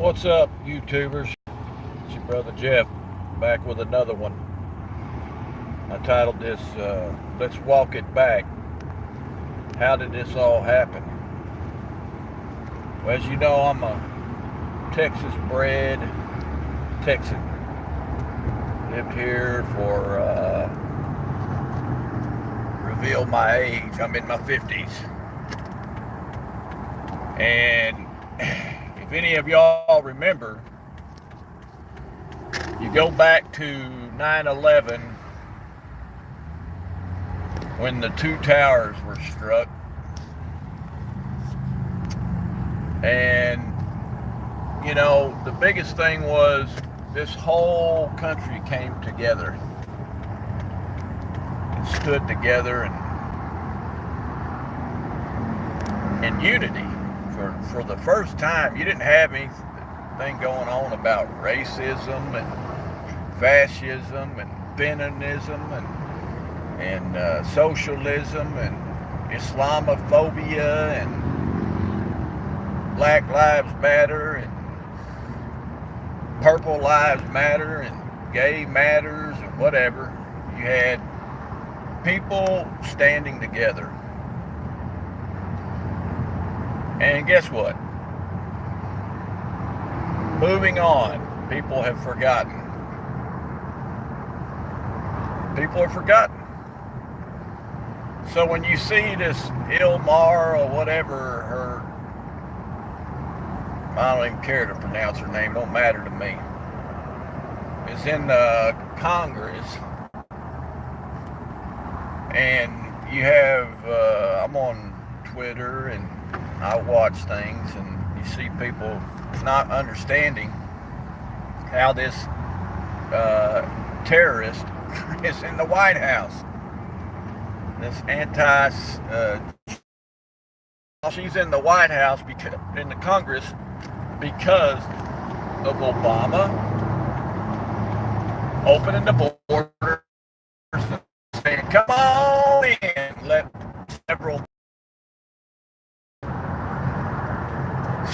What's up, YouTubers? It's your brother Jeff, back with another one. I titled this, Let's Walk It Back. How did this all happen? Well, as you know, I'm a Texas-bred Texan. Lived here for, reveal my age, I'm in my 50s. And if any of y'all remember, you go back to 9/11 when the two towers were struck, and you know, the biggest thing was this whole country came together and stood together in unity for the first time. You didn't have anything going on about racism and fascism and feminism and socialism and Islamophobia and Black Lives Matter and Purple Lives Matter and Gay Matters and whatever. You had people standing together. And guess what? Moving on, people have forgotten. People are forgotten. So when you see this Ilmar or whatever, I don't even care to pronounce her name, don't matter to me, is in Congress, and you have, I'm on Twitter and I watch things, and you see people not understanding how this terrorist is in the White House. This she's in the White House, because in the Congress, because of Obama opening the borders and saying, "Come on in," let several.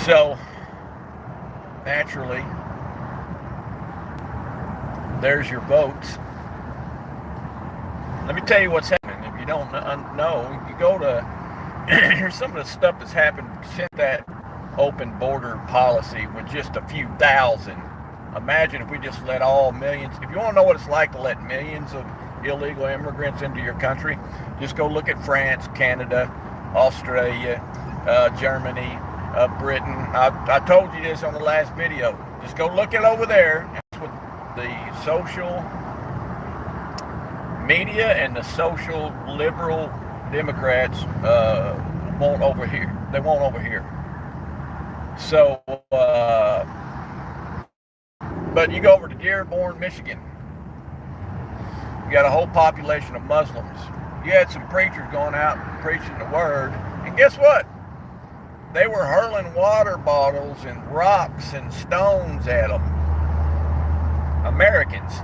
So naturally, there's your votes. Let me tell you what's happening. If you don't know, you go to, here's some of the stuff that's happened since that open border policy with just a few thousand. Imagine if we just let all millions, if you want to know what it's like to let millions of illegal immigrants into your country, just go look at France, Canada, Australia, Germany, Britain. I told you this on the last video. Just go look it over there. That's what the social media and the social liberal Democrats won't over here. They won't over here. So, but you go over to Dearborn, Michigan. You got a whole population of Muslims. You had some preachers going out and preaching the word, and guess what? They were hurling water bottles and rocks and stones at them. Americans.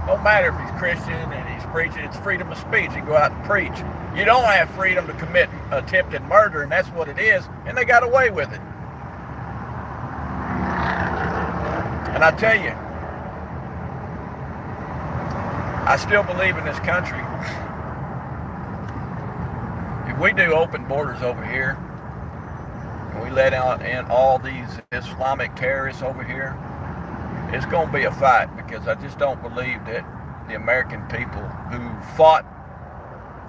Don't matter if he's Christian and he's preaching, it's freedom of speech. You go out and preach. You don't have freedom to commit attempted murder, and that's what it is, and they got away with it. And I tell you, I still believe in this country. If we do open borders over here, and we let out in all these Islamic terrorists over here, it's going to be a fight, because I just don't believe that the American people who fought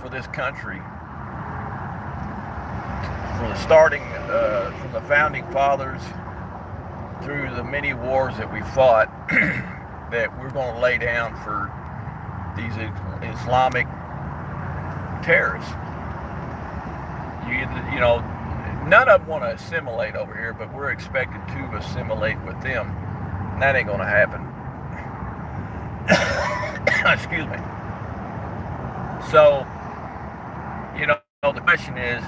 for this country from the starting, from the founding fathers through the many wars that we fought, that we're going to lay down for these Islamic terrorists. You know, none of them want to assimilate over here, but we're expected to assimilate with them. And that ain't going to happen. Excuse me. So, you know, the question is,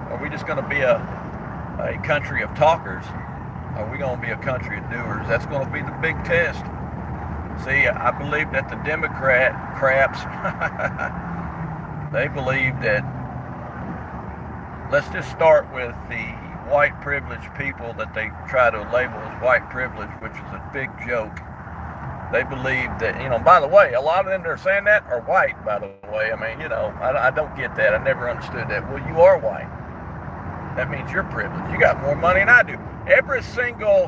are we just going to be a country of talkers? Are we going to be a country of doers? That's going to be the big test. See, I believe that the Democrat craps, they believe that, let's just start with the white privileged people that they try to label as white privilege, which is a big joke. They believe that, by the way, a lot of them that are saying that are white, by the way. I mean, I don't get that. I never understood that. Well, you are white. That means you're privileged. You got more money than I do. Every single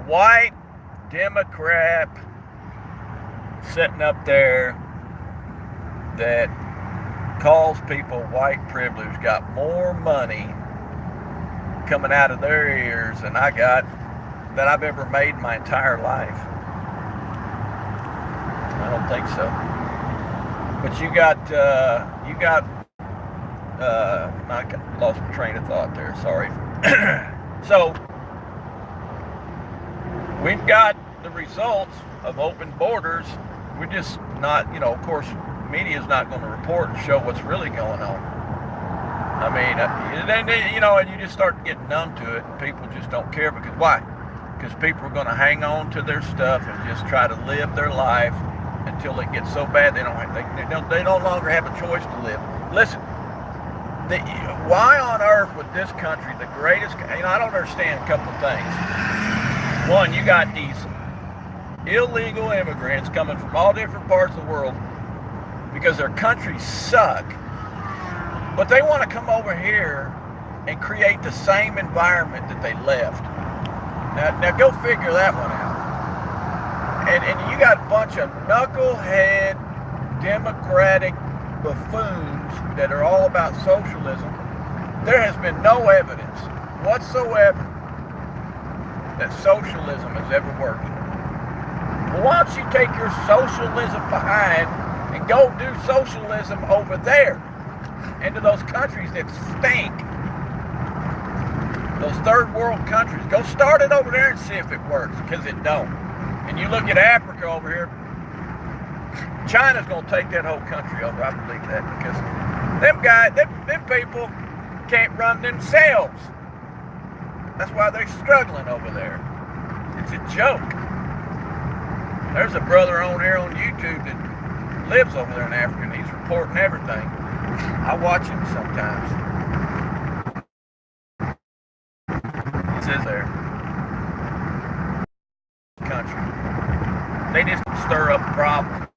white Democrat sitting up there that calls people white privilege got more money coming out of their ears than I got that I've ever made in my entire life. I don't think so. But I lost my train of thought there, sorry. So, we've got the results of open borders. We're just not, of course, media's not going to report and show what's really going on. I mean, and you just start getting numb to it, and people just don't care. Because why? Because people are going to hang on to their stuff and just try to live their life until it gets so bad they no longer have a choice to live. Listen, why on earth would this country, the greatest, I don't understand a couple of things. One, you got these illegal immigrants coming from all different parts of the world because their countries suck, but they want to come over here and create the same environment that they left. Now go figure that one out. And you got a bunch of knucklehead Democratic buffoons that are all about socialism. There has been no evidence whatsoever that socialism has ever worked. Well, why don't you take your socialism behind and go do socialism over there into those countries that stink, those third world countries. Go start it over there and see if it works, because it don't. And you look at Africa over here, China's going to take that whole country over. I believe that, because them people can't run themselves. That's why they're struggling over there. It's a joke. There's a brother on here on YouTube that lives over there in Africa, and he's reporting everything. I watch him sometimes. He says there, country. They just stir up problems.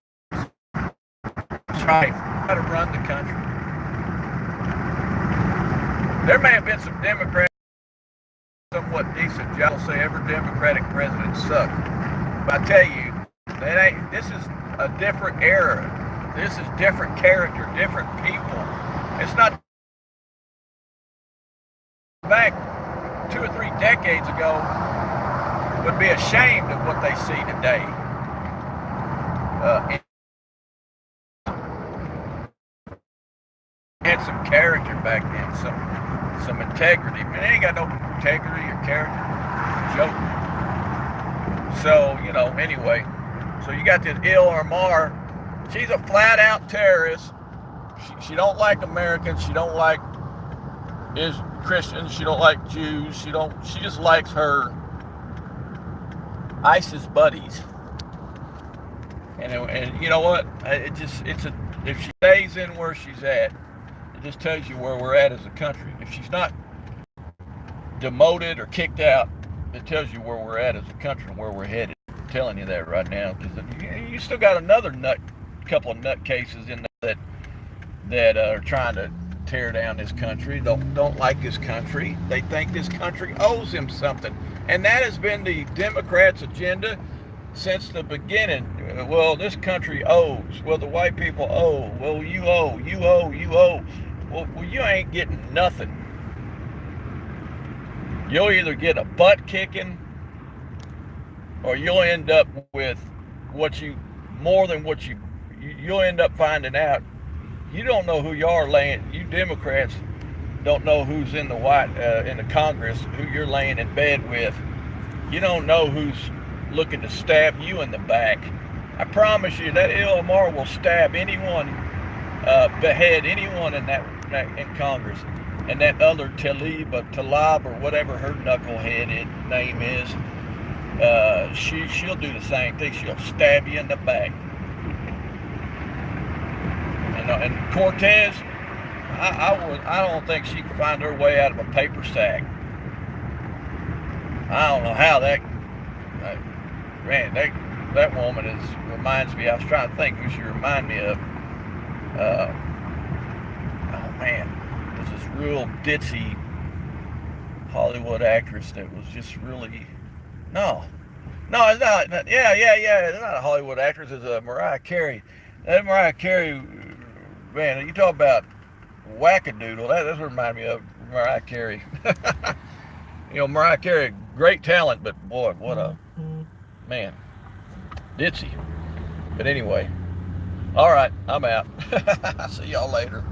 Try to run the country. There may have been some Democrats somewhat decent jobs. Say every Democratic president sucked. But I tell you, this is a different era. This is different character, different people. It's not back 2 or 3 decades ago would be ashamed of what they see today. Had some character back then, some integrity. Man, they ain't got no integrity or character. Joke. So, anyway. So you got this Ilhan Omar. She's a flat out terrorist. She don't like Americans. She don't like Christians. She don't like Jews. She just likes her ISIS buddies. And you know what? If she stays in where she's at, it just tells you where we're at as a country. If she's not demoted or kicked out, it tells you where we're at as a country and where we're headed. I'm telling you that right now, because you still got another couple of nutcases in there that are trying to tear down this country. Don't like this country. They think this country owes them something, and that has been the Democrats' agenda since the beginning. Well, this country owes. Well, the white people owe. Well, you owe. You owe. You owe. Well, you ain't getting nothing. You'll either get a butt kicking, or you'll end up with you'll end up finding out you don't know who you are laying. You Democrats don't know who's in the Congress, who you're laying in bed with. You don't know who's looking to stab you in the back. I promise you that Ilhan Omar will stab anyone, behead anyone in Congress. And that other Talib or whatever her knuckleheaded name is, she'll do the same thing. She'll stab you in the back. And Cortez, I don't think she can find her way out of a paper sack. I don't know how that man, that woman reminds me. I was trying to think who she reminded me of. Oh man, there's this real ditzy Hollywood actress that was just really no, it's not. Yeah. It's not a Hollywood actress. It's a Mariah Carey. That Mariah Carey, man, you talk about wackadoodle. That's what reminded me of Mariah Carey. Mariah Carey, great talent, but boy, what a man, ditzy. But anyway, all right, I'm out. See y'all later.